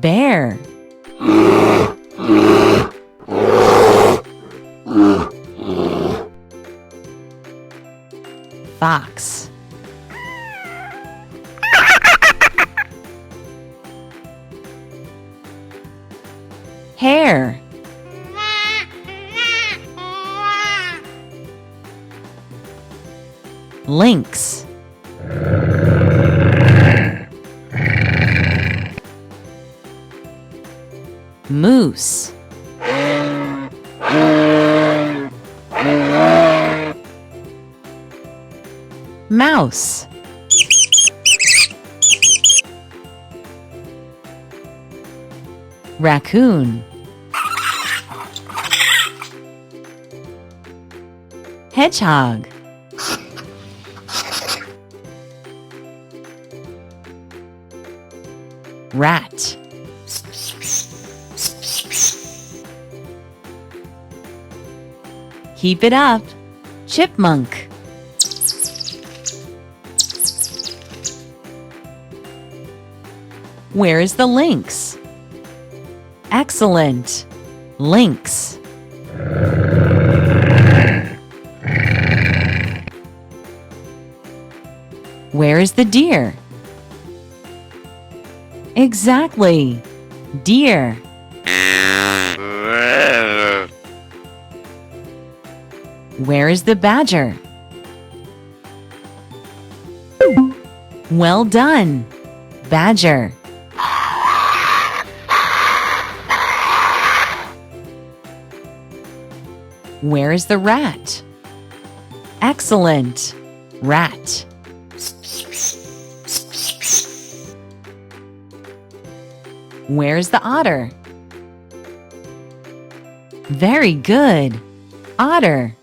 Bear. Fox. Hare. Lynx. Moose. Mouse. Raccoon. Hedgehog. Rat. Keep it up. Chipmunk. Where is the lynx? Excellent. Lynx. Where is the deer? Exactly. Deer. Where is the badger? Well done. Badger. Where is the rat? Excellent. Rat. Where's the otter? Very good. Otter.